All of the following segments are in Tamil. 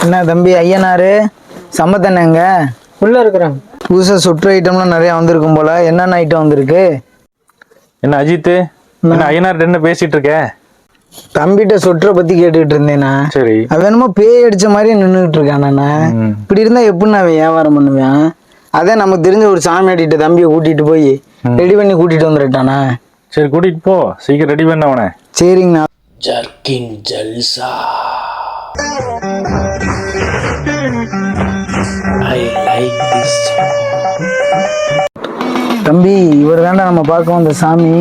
என்ன தம்பி ஐயனாரு சம்பத்தனங்க உள்ள இருக்கிறாங்க. புதுசாக சுற்று ஐட்டம்லாம் நிறையா வந்திருக்கும் போல. என்னென்ன ஐட்டம் வந்திருக்கு? என்ன அஜித், என்ன ஐயனார் என்ன பேசிட்டு இருக்க? தம்பிகிட்ட சொற்றை பத்தி கேட்டுக்கிட்டு இருந்தேண்ணா. சரி. அவன் என்னமோ பேய் அடிச்ச மாதிரி நின்றுட்டு இருக்கானண்ணா. இப்படி இருந்தா எப்படி நான் வியாபாரம் பண்ணுவேன்? அதான் நமக்கு தெரிஞ்ச ஒரு சாமியாடிட்ட தம்பியை கூட்டிட்டு போய் ரெடி பண்ணி கூட்டிட்டு வந்துட்டானா. சரி கூட்டிட்டு போ, சீக்கிரம் ரெடி பண்ண அவனை. சரிங்கண்ணா. Jerkin Jalsa. I like this song. தம்பி இவர் தாண்டா நம்ம பார்க்க வந்த சாமி.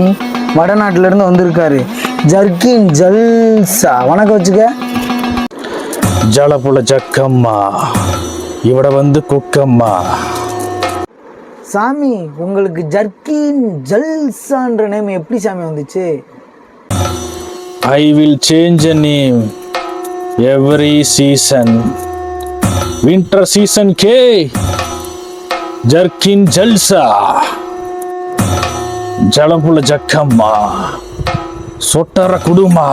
வடநாட்டுல இருந்து வந்திருக்காரு. ஜர்கின் ஜல்சா. வணக்கம் வச்சுக்க. ஜலபுல ஜக்கம்மா, இவட வந்து குக்கம்மா. சாமி உங்களுக்கு ஜர்கின் ஜல்சான்ற நேம் எப்படி சாமி வந்துச்சு? I will change a name every season. Winter season K, Jerkin Jalsa, Jalapula Jakkamma, Sotara Kuduma.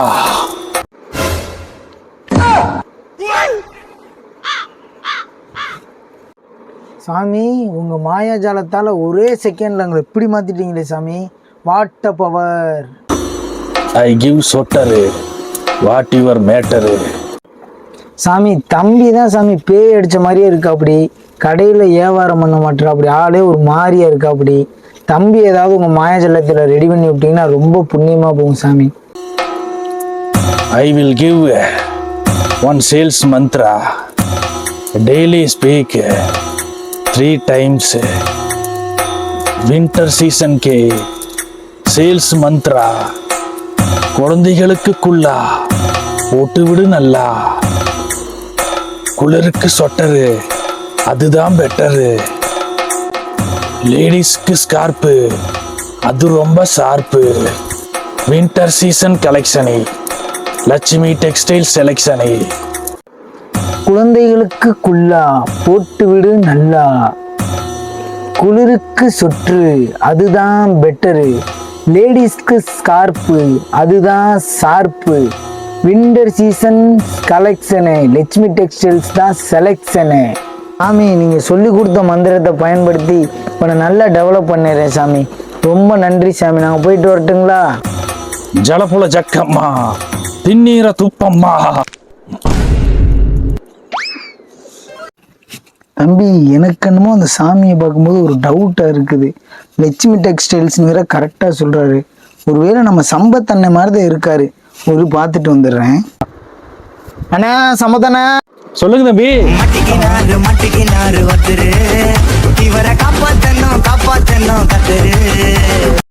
சாமி உங்க மாயாஜாலத்தால ஒரே செகண்ட்ல எங்களை எப்படி மாத்திட்டீங்களே சாமி. What a power. I give Sotar what your matter. சாமி தம்பி தான் சாமி பேய் அடிச்ச மாதிரியே இருக்கா. அப்படி கடையில் வியாபாரம் பண்ண மாட்டேறா. அப்படி ஆளே ஒரு மாதிரியா இருக்கா. அப்படி தம்பி ஏதாவது உங்க மாயாஜலத்தில் ரெடி பண்ணி விட்டீங்கன்னா ரொம்ப புண்ணியமா போகும் சாமி. I will give one sales mantra. Daily speak 3 times. Winter season K sales mantra. குழந்தைகளுக்கு குள்ளா போட்டு விடு நல்லா. குளிருக்கு சொட்டரு அதுதான் பெட்டரு. லேடிஸ்க்கு ஸ்கார்ப்பு அது ரொம்ப ஷார்ப்பு. வின்டர் சீசன் கலெக்ஷனை லட்சுமி டெக்ஸ்டைல் செலக்ஷனை. குழந்தைகளுக்கு குள்ளா போட்டு விடு நல்லா. குளிருக்கு சொற்று அதுதான் பெட்டரு. லேடிஸ்க்கு ஸ்கார்ப்பு அதுதான் sharp. Winter season collection Lakshmi textiles தான் செலக்ஷனு. சாமி நீங்கள் சொல்லி கொடுத்த மந்திரத்தை பயன்படுத்தி இப்போ நான் நல்லா டெவலப் பண்ணிடுறேன் சாமி. ரொம்ப நன்றி சாமி. நாங்கள் போயிட்டு வரட்டுங்களா? ஜலபுல ஜக்கம்மா திண்ணீர துப்பம்மா. தம்பி எனக்கு என்னமோ அந்த சாமியை பார்க்கும்போது ஒரு டவுட்டாக இருக்குது. லட்சுமி டெக்ஸ்டைல்ஸ்னு வேற கரெக்டாக சொல்கிறாரு. ஒருவேளை நம்ம சம்பத்தண்ணை மாதிரி தான் இருக்காரு. ஒரு பார்த்துட்டு வந்துடுறேன். அண்ணா சம்பத்தண்ணா. சொல்லுங்க தம்பி. மட்டிக்கினாரு வந்துரு இவரை காப்பாத்தணும்